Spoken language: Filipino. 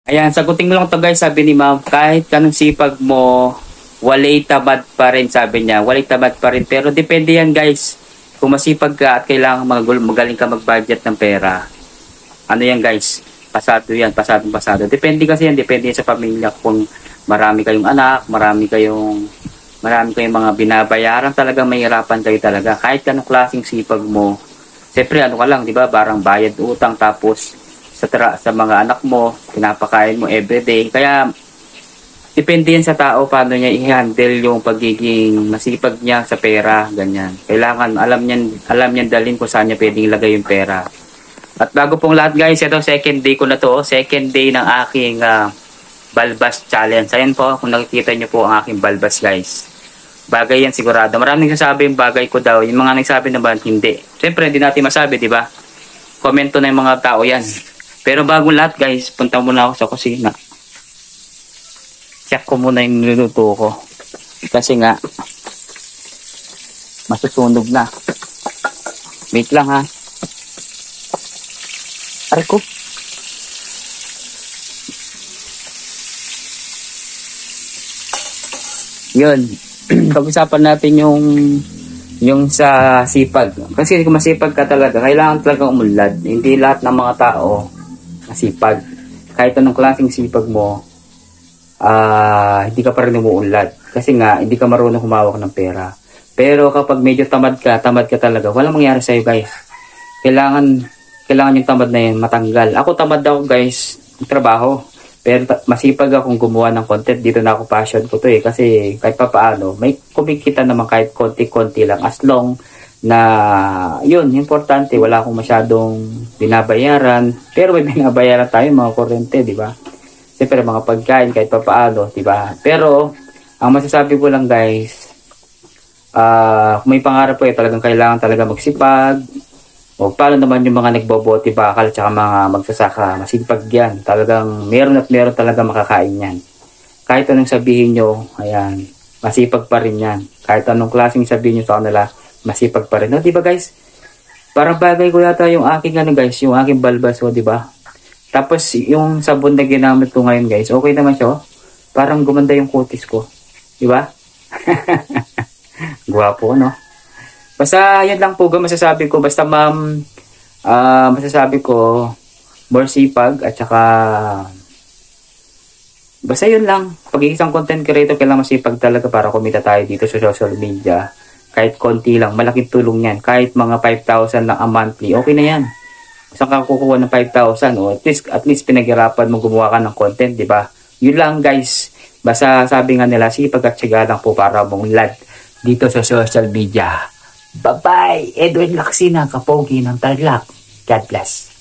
Ayan, sagutin mo lang to guys, sabi ni ma'am, kahit kanong sipag mo, walay tamad pa rin, sabi niya. Walay tamad pa rin, pero depende yan guys. Kung masipag ka at kailangan magaling ka mag-budget ng pera, ano yan guys, pasado yan, pasado. Depende kasi yan, depende yan sa pamilya. Kung marami kayong anak, marami kayong mga binabayaran, talaga mahirapan kayo talaga. Kahit kanong klaseng sipag mo, siyempre ano ka lang, di ba, barang bayad utang, tapos sa mga anak mo, pinapakain mo everyday. Kaya, depende yan sa tao paano niya i-handle yung pagiging masipag niya sa pera, ganyan. Kailangan, alam niyan dalhin kung saan niya pwedeng ilagay yung pera. At bago pong lahat guys, ito second day ko na to, second day ng aking balbas challenge. Ayan po, kung nakikita niyo po ang aking balbas guys. Bagay yan sigurado. Maraming nagsasabi yung bagay ko daw, yung mga nagsasabi naman hindi. Siyempre, hindi natin masabi, di ba? Komento na yung mga tao yan. Pero bago lahat guys, punta muna ako sa kusina. Check ko muna yung niluluto ko. Kasi nga, masusunog na. Wait lang ha. Aray ko. Yun. Pag-usapan natin yung sa sipag. Kasi kung masipag ka talaga, kailangan talagang umunlad. Hindi lahat ng mga tao masipag. Kahit anong klaseng sipag mo, hindi ka pa rin umuunlad. Kasi nga, hindi ka marunong humawak ng pera. Pero kapag medyo tamad ka talaga, walang mangyari sa'yo guys. Kailangan yung tamad na yun matanggal. Ako tamad ako guys, ng trabaho. Pero masipag akong gumawa ng content. Dito na ako, passion ko to eh. Kasi kahit pa paano, may kumikita naman kahit konti-konti lang. As long na yun, importante, wala akong masyadong binabayaran. Pero may binabayaran tayo mga kurente, di ba? Siyempre mga pagkain kahit pa paano, di ba? Pero ang masasabi ko lang guys, kung may pangarap po talagang kailangan talaga magsipag. O paano naman yung mga nagbobote bakal at mga magsasaka, masipag yan. Talagang meron at meron talaga makakain yan. Kahit anong sabihin nyo, ayan, masipag pa rin yan. Kahit anong klaseng sabihin nyo sa kanila, masipag pa rin. No, diba guys? Parang bagay ko yata yung aking guys, yung aking balbas, o diba? Tapos yung sabon na ginamit ko ngayon guys, okay naman siya. Parang gumanda yung kutis ko. Diba? Guwapo, no? Basta yan lang po masasabi ko. Basta ma'am, masasabi ko, more sipag at saka basta yun lang. Pag isang content creator, kailangan masipag talaga para kumita tayo dito sa social media. Kahit konti lang, malaking tulong yan. Kahit mga 5,000 lang a monthly, okay na yan. Saan ka kukuha ng 5,000? O at least pinaghirapan mo gumawa ka ng content, di ba? Yun lang guys. Basta sabi nga nila, sipag at syaga lang po para mong lad dito sa social media. Bye-bye! Edwin Laksina, kapogi ng Tarlac. God bless.